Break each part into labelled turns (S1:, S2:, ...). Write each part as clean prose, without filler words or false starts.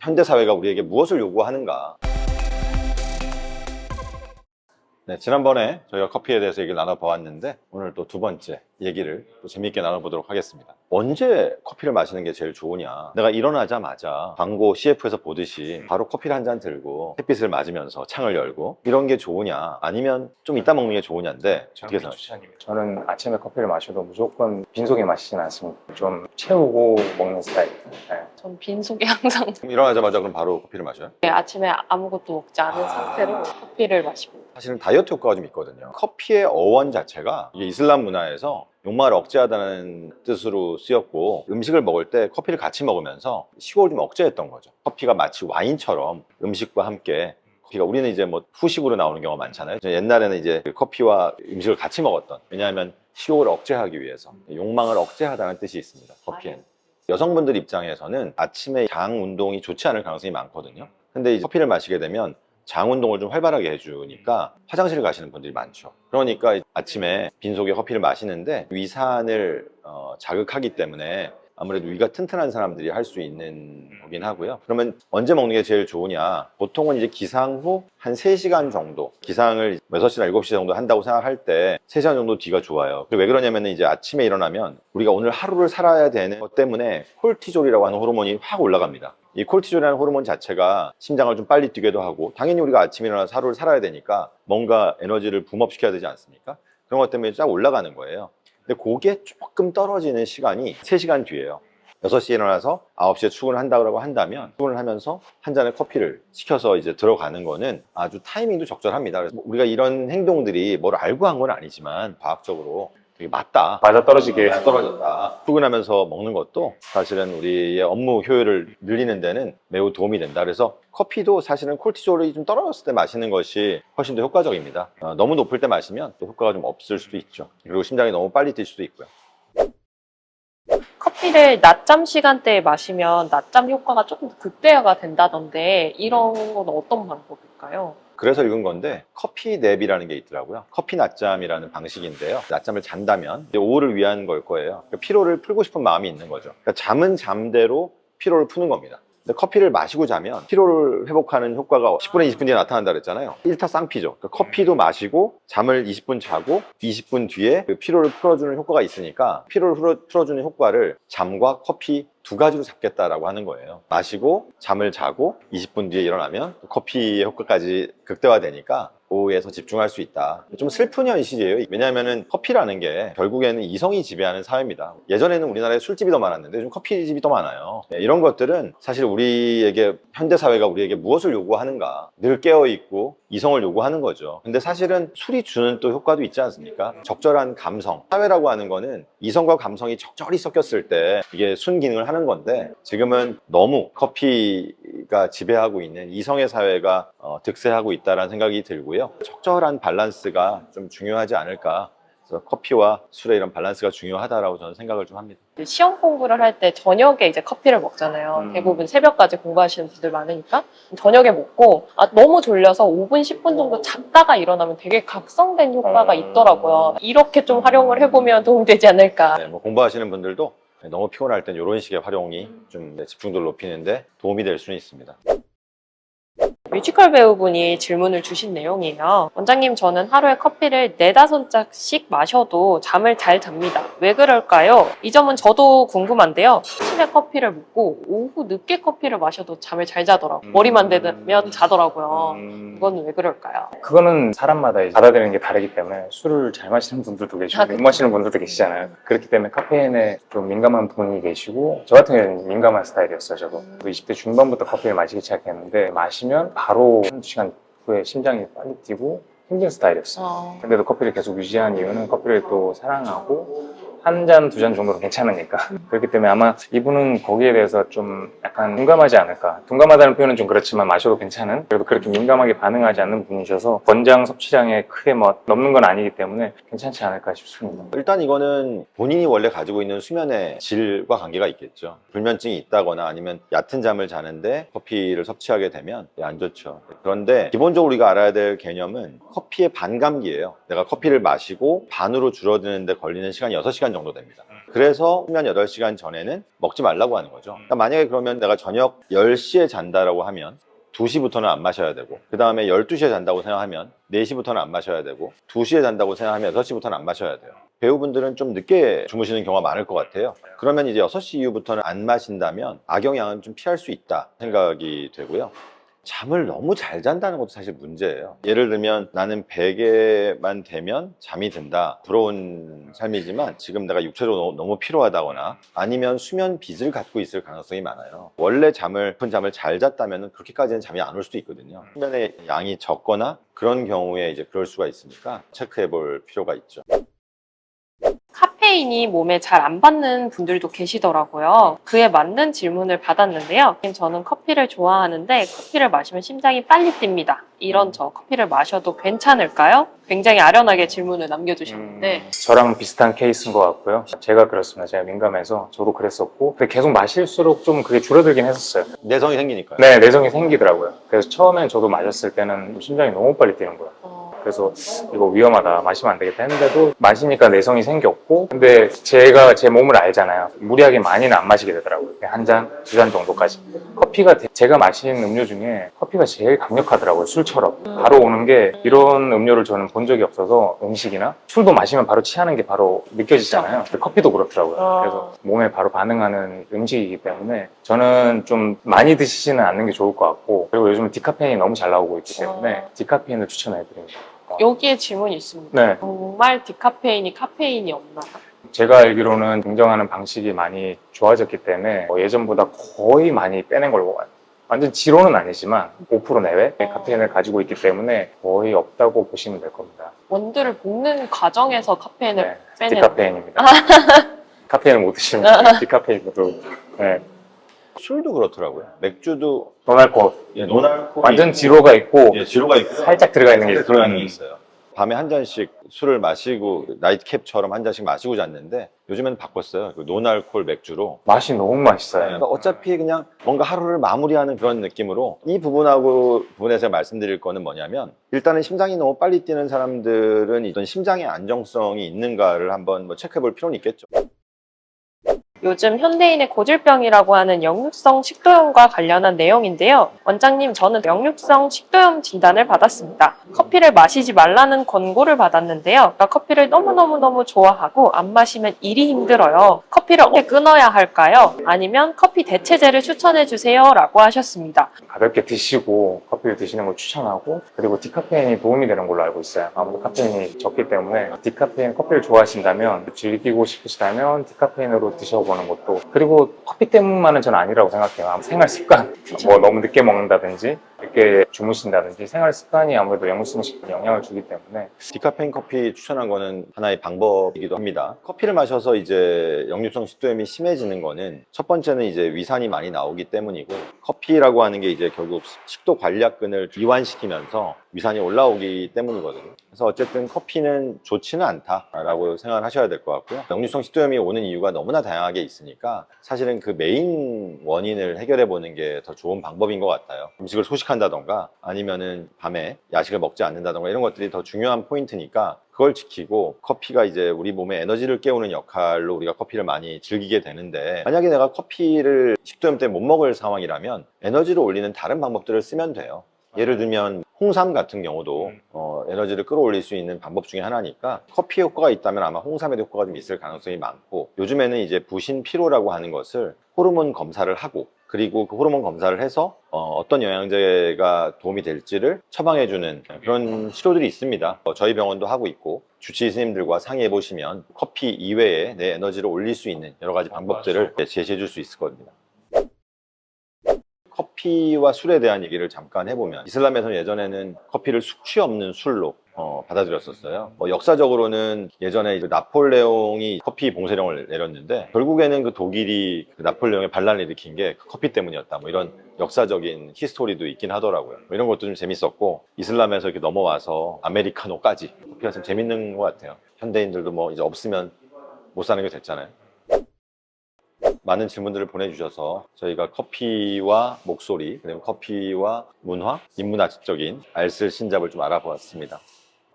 S1: 현대사회가 우리에게 무엇을 요구하는가. 네, 지난번에 저희가 커피에 대해서 얘기를 나눠보았는데 오늘 또 두 번째 얘기를 또 재미있게 나눠보도록 하겠습니다. 언제 커피를 마시는 게 제일 좋으냐. 내가 일어나자마자 광고 CF에서 보듯이 바로 커피를 한 잔 들고 햇빛을 맞으면서 창을 열고 이런 게 좋으냐, 아니면 좀 이따 먹는 게 좋으냐인데 어떻게 생각하세요?
S2: 저는 아침에 커피를 마셔도 무조건 빈속에 마시지는 않습니다. 좀 채우고 먹는 스타일입니다. 네.
S3: 전 빈속에 항상
S1: 그럼 일어나자마자 그럼 바로 커피를 마셔요?
S3: 아침에 아무것도 먹지 않은 상태로 커피를 마십니다.
S1: 사실은 다이어트 효과가 좀 있거든요. 커피의 어원 자체가 이게 이슬람 문화에서 욕망을 억제하다는 뜻으로 쓰였고, 음식을 먹을 때 커피를 같이 먹으면서 식욕을 좀 억제했던 거죠. 커피가 마치 와인처럼 음식과 함께, 커피가 우리는 이제 뭐 후식으로 나오는 경우가 많잖아요. 옛날에는 이제 커피와 음식을 같이 먹었던, 왜냐하면 식욕을 억제하기 위해서, 욕망을 억제하다는 뜻이 있습니다, 커피에는. 여성분들 입장에서는 아침에 장 운동이 좋지 않을 가능성이 많거든요. 근데 이제 커피를 마시게 되면 장 운동을 좀 활발하게 해주니까 화장실을 가시는 분들이 많죠. 그러니까 아침에 빈속에 커피를 마시는데 위산을 자극하기 때문에 아무래도 위가 튼튼한 사람들이 할 수 있는 거긴 하고요. 그러면 언제 먹는 게 제일 좋으냐? 보통은 이제 기상 후 한 3시간 정도, 기상을 6시나 7시 정도 한다고 생각할 때 3시간 정도 뒤가 좋아요. 왜 그러냐면 이제 아침에 일어나면 우리가 오늘 하루를 살아야 되는 것 때문에 콜티졸이라고 하는 호르몬이 확 올라갑니다. 이 콜티졸이라는 호르몬 자체가 심장을 좀 빨리 뛰게도 하고, 당연히 우리가 아침에 일어나서 하루를 살아야 되니까 뭔가 에너지를 붐업시켜야 되지 않습니까? 그런 것 때문에 쫙 올라가는 거예요. 근데 그게 조금 떨어지는 시간이 3시간 뒤에요. 6시에 일어나서 9시에 출근을 한다고 한다면, 출근을 하면서 한 잔의 커피를 시켜서 이제 들어가는 거는 아주 타이밍도 적절합니다. 그래서 우리가 이런 행동들이 뭘 알고 한 건 아니지만 과학적으로 되게 맞다,
S2: 맞아 떨어지게
S1: 떨어졌다, 출근하면서 먹는 것도 사실은 우리의 업무 효율을 늘리는 데는 매우 도움이 된다. 그래서 커피도 사실은 콜티졸이 좀 떨어졌을 때 마시는 것이 훨씬 더 효과적입니다. 너무 높을 때 마시면 또 효과가 좀 없을 수도 있죠. 그리고 심장이 너무 빨리 뛸 수도 있고요.
S3: 커피를 낮잠 시간대에 마시면 낮잠 효과가 조금 극대화가 된다던데 이런 건 어떤 방법일까요?
S1: 그래서 읽은 건데, 커피 냅이라는 게 있더라고요. 커피 낮잠이라는 방식인데요. 낮잠을 잔다면 이제 오후를 위한 걸 거예요. 그러니까 피로를 풀고 싶은 마음이 있는 거죠. 그러니까 잠은 잠대로 피로를 푸는 겁니다. 근데 커피를 마시고 자면 피로를 회복하는 효과가 10분에 20분 뒤에 나타난다 그랬잖아요. 일타쌍피죠. 그러니까 커피도 마시고 잠을 20분 자고 20분 뒤에 그 피로를 풀어주는 효과가 있으니까, 피로를 풀어주는 효과를 잠과 커피 두 가지로 잡겠다라고 하는 거예요. 마시고 잠을 자고 20분 뒤에 일어나면 커피의 효과까지 극대화되니까 오후에서 집중할 수 있다. 좀 슬픈 현실이에요. 왜냐하면 커피라는 게 결국에는 이성이 지배하는 사회입니다. 예전에는 우리나라에 술집이 더 많았는데 요즘 커피집이 더 많아요. 이런 것들은 사실 우리에게, 현대사회가 우리에게 무엇을 요구하는가, 늘 깨어있고 이성을 요구하는 거죠. 근데 사실은 술이 주는 또 효과도 있지 않습니까? 적절한 감성. 사회라고 하는 거는 이성과 감성이 적절히 섞였을 때 이게 순기능을 하는 건데, 지금은 너무 커피가 지배하고 있는 이성의 사회가 득세하고 있다는 생각이 들고요. 적절한 밸런스가 좀 중요하지 않을까. 그래서 커피와 술의 이런 밸런스가 중요하다라고 저는 생각을 좀 합니다.
S3: 시험 공부를 할 때 저녁에 이제 커피를 먹잖아요. 대부분 새벽까지 공부하시는 분들 많으니까 저녁에 먹고 너무 졸려서 5분, 10분 정도 잤다가 일어나면 되게 각성된 효과가 있더라고요. 이렇게 좀 활용을 해보면 도움되지 않을까.
S1: 네, 뭐 공부하시는 분들도 너무 피곤할 땐 이런 식의 활용이 좀 집중도를 높이는데 도움이 될 수는 있습니다.
S3: 뮤지컬 배우분이 질문을 주신 내용이에요. 원장님, 저는 하루에 커피를 4~5잔씩 마셔도 잠을 잘 잡니다. 왜 그럴까요? 이 점은 저도 궁금한데요. 아침에 커피를 먹고 오후 늦게 커피를 마셔도 잠을 잘 자더라고요. 머리만 대면 자더라고요. 이건 왜 그럴까요?
S2: 그거는 사람마다 이제 받아들이는 게 다르기 때문에, 술을 잘 마시는 분들도 계시고 못 마시는 분들도 계시잖아요. 그렇기 때문에 카페인에 좀 민감한 분이 계시고, 저 같은 경우는 민감한 스타일이었어요. 저도 20대 중반부터 커피를 마시기 시작했는데, 마시면 바로 1시간 후에 심장이 빨리 뛰고 힘든 스타일이었어요. 근데도 커피를 계속 유지한 이유는 커피를 또 사랑하고 한 잔, 두 잔 정도는 괜찮으니까. 그렇기 때문에 아마 이분은 거기에 대해서 좀 약간 둔감하지 않을까. 둔감하다는 표현은 좀 그렇지만 마셔도 괜찮은, 그래도 그렇게 민감하게 반응하지 않는 분이셔서 권장 섭취량에 크게 뭐 넘는 건 아니기 때문에 괜찮지 않을까 싶습니다.
S1: 일단 이거는 본인이 원래 가지고 있는 수면의 질과 관계가 있겠죠. 불면증이 있다거나 아니면 얕은 잠을 자는데 커피를 섭취하게 되면 안 좋죠. 그런데 기본적으로 우리가 알아야 될 개념은 커피의 반감기예요. 내가 커피를 마시고 반으로 줄어드는데 걸리는 시간이 6시간 8시간 정도 됩니다. 그래서 수면 8시간 전에는 먹지 말라고 하는 거죠. 그러니까 만약에 그러면 내가 저녁 10시에 잔다라고 하면 2시부터는 안 마셔야 되고, 그 다음에 12시에 잔다고 생각하면 4시부터는 안 마셔야 되고, 2시에 잔다고 생각하면 6시부터는 안 마셔야 돼요. 배우분들은 좀 늦게 주무시는 경우가 많을 것 같아요. 그러면 이제 6시 이후부터는 안 마신다면 악영향은 좀 피할 수 있다 생각이 되고요. 잠을 너무 잘 잔다는 것도 사실 문제예요. 예를 들면 나는 베개만 되면 잠이 든다. 부러운 삶이지만 지금 내가 육체적으로 너무 피로하다거나 아니면 수면 빚을 갖고 있을 가능성이 많아요. 원래 깊은 잠을 잘 잤다면 그렇게까지는 잠이 안 올 수도 있거든요. 수면의 양이 적거나 그런 경우에 이제 그럴 수가 있으니까 체크해 볼 필요가 있죠.
S3: 카페인이 몸에 잘 안 받는 분들도 계시더라고요. 그에 맞는 질문을 받았는데요. 저는 커피를 좋아하는데 커피를 마시면 심장이 빨리 뜁니다. 이런 저 커피를 마셔도 괜찮을까요? 굉장히 아련하게 질문을 남겨주셨는데
S2: 저랑 비슷한 케이스인 것 같고요. 제가 그렇습니다. 제가 민감해서 저도 그랬었고, 근데 계속 마실수록 좀 그게 줄어들긴 했었어요.
S1: 내성이 생기니까요.
S2: 네, 내성이 생기더라고요. 그래서 처음엔 저도 마셨을 때는 심장이 너무 빨리 뛰는 거예요. 그래서 이거 위험하다, 마시면 안 되겠다 했는데도 마시니까 내성이 생겼고, 근데 제가 제 몸을 알잖아요. 무리하게 많이는 안 마시게 되더라고요. 한 잔, 두 잔 정도까지. 커피가 제가 마시는 음료 중에 커피가 제일 강력하더라고요. 술처럼 바로 오는 게, 이런 음료를 저는 본 적이 없어서, 음식이나 술도 마시면 바로 취하는 게 바로 느껴지잖아요. 근데 커피도 그렇더라고요. 그래서 몸에 바로 반응하는 음식이기 때문에 저는 좀 많이 드시지는 않는 게 좋을 것 같고, 그리고 요즘 디카페인이 너무 잘 나오고 있기 때문에 디카페인을 추천해드립니다.
S3: 여기에 질문이 있습니다.
S2: 네.
S3: 정말 디카페인이 카페인이 없나요?
S2: 제가 알기로는 증정하는 방식이 많이 좋아졌기 때문에 예전보다 거의 많이 빼낸 걸로 봐요. 완전 지로는 아니지만 5% 내외 카페인을 가지고 있기 때문에 거의 없다고 보시면 될 겁니다.
S3: 원두를 볶는 과정에서 카페인을
S2: 네,
S3: 빼내는
S2: 디카페인입니다. 카페인을 못 드시면 디카페인으로. 네.
S1: 술도 그렇더라고요. 맥주도
S2: 노날콜
S1: 노날콜
S2: 완전 지로가 있고
S1: 지루가 있고
S2: 살짝 들어가 있는 게 있어요.
S1: 들어가는 게 있어요. 밤에 한 잔씩 술을 마시고 나이트캡처럼 한 잔씩 마시고 잤는데 요즘에는 바꿨어요. 그 노알콜 맥주로.
S2: 맛이 너무 맛있어요.
S1: 그러니까 어차피 그냥 뭔가 하루를 마무리하는 그런 느낌으로, 이 부분에서 말씀드릴 거는 뭐냐면, 일단은 심장이 너무 빨리 뛰는 사람들은 이런 심장의 안정성이 있는가를 한번 체크해 볼 필요는 있겠죠.
S3: 요즘 현대인의 고질병이라고 하는 역류성 식도염과 관련한 내용인데요. 원장님, 저는 역류성 식도염 진단을 받았습니다. 커피를 마시지 말라는 권고를 받았는데요. 커피를 너무너무 좋아하고 안 마시면 일이 힘들어요. 커피를 어떻게 끊어야 할까요? 아니면 커피 대체제를 추천해 주세요 라고 하셨습니다.
S2: 가볍게 드시고 커피를 드시는 걸 추천하고, 그리고 디카페인이 도움이 되는 걸로 알고 있어요. 아무래도 카페인이 적기 때문에 디카페인 커피를 좋아하신다면, 즐기고 싶으시다면 디카페인으로 드셔보는 것도, 그리고 커피 때문만은 저는 아니라고 생각해요. 생활 습관, 뭐 너무 늦게 먹는다든지 늦게 주무신다든지 생활 습관이 아무래도 역류성 식도염에 영향을 주기 때문에.
S1: 디카페인 커피 추천한 거는 하나의 방법이기도 합니다. 커피를 마셔서 이제 역류성 식도염이 심해지는 거는, 첫 번째는 이제 위산이 많이 나오기 때문이고, 커피라고 하는 게 이제 결국 식도 관략근을 이완시키면서 위산이 올라오기 때문이거든요. 그래서 어쨌든 커피는 좋지는 않다라고 생각을 하셔야 될 것 같고요. 역류성 식도염이 오는 이유가 너무나 다양하게 있으니까 사실은 그 메인 원인을 해결해 보는 게 더 좋은 방법인 것 같아요. 음식을 소식한다던가 아니면은 밤에 야식을 먹지 않는다던가 이런 것들이 더 중요한 포인트니까, 그걸 지키고, 커피가 이제 우리 몸의 에너지를 깨우는 역할로 우리가 커피를 많이 즐기게 되는데, 만약에 내가 커피를 식도염 때문에 못 먹을 상황이라면 에너지를 올리는 다른 방법들을 쓰면 돼요. 예를 들면 홍삼 같은 경우도 에너지를 끌어올릴 수 있는 방법 중에 하나니까, 커피에 효과가 있다면 아마 홍삼에도 효과가 좀 있을 가능성이 많고, 요즘에는 이제 부신 피로라고 하는 것을 호르몬 검사를 하고, 그리고 그 호르몬 검사를 해서 어떤 영양제가 도움이 될지를 처방해주는 그런 치료들이 있습니다. 저희 병원도 하고 있고, 주치의 스님들과 상의해 보시면 커피 이외에 내 에너지를 올릴 수 있는 여러 가지 방법들을 제시해 줄 수 있을 겁니다. 커피와 술에 대한 얘기를 잠깐 해보면, 이슬람에서는 예전에는 커피를 숙취 없는 술로 받아들였었어요. 역사적으로는 예전에 이제 나폴레옹이 커피 봉쇄령을 내렸는데, 결국에는 그 독일이 그 나폴레옹의 반란을 일으킨 게 그 커피 때문이었다, 뭐 이런 역사적인 히스토리도 있긴 하더라고요. 이런 것도 좀 재밌었고, 이슬람에서 이렇게 넘어와서 아메리카노까지, 커피가 좀 재밌는 것 같아요. 현대인들도 뭐 이제 없으면 못 사는 게 됐잖아요. 많은 질문들을 보내주셔서 저희가 커피와 목소리, 그리고 커피와 문화, 인문학적인 알쓸 신잡을 좀 알아보았습니다.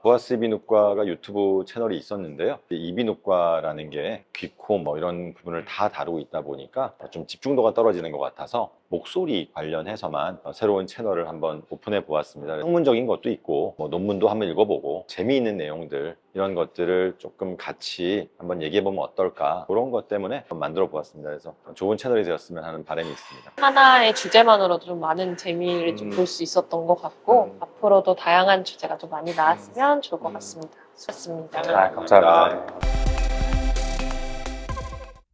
S1: 보아스 이비인후과가 유튜브 채널이 있었는데요. 이비인후과라는 게 귀, 코 뭐 이런 부분을 다 다루고 있다 보니까 좀 집중도가 떨어지는 것 같아서 목소리 관련해서만 새로운 채널을 한번 오픈해 보았습니다. 학문적인 것도 있고 뭐 논문도 한번 읽어보고 재미있는 내용들 이런 것들을 조금 같이 한번 얘기해 보면 어떨까, 그런 것 때문에 한번 만들어 보았습니다. 그래서 좋은 채널이 되었으면 하는 바람이 있습니다.
S3: 하나의 주제만으로도 좀 많은 재미를 좀 볼 수 있었던 것 같고 앞으로도 다양한 주제가 좀 많이 나왔으면 좋을 것 같습니다. 수고하셨습니다.
S2: 아, 감사합니다.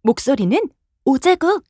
S4: 목소리는 오자국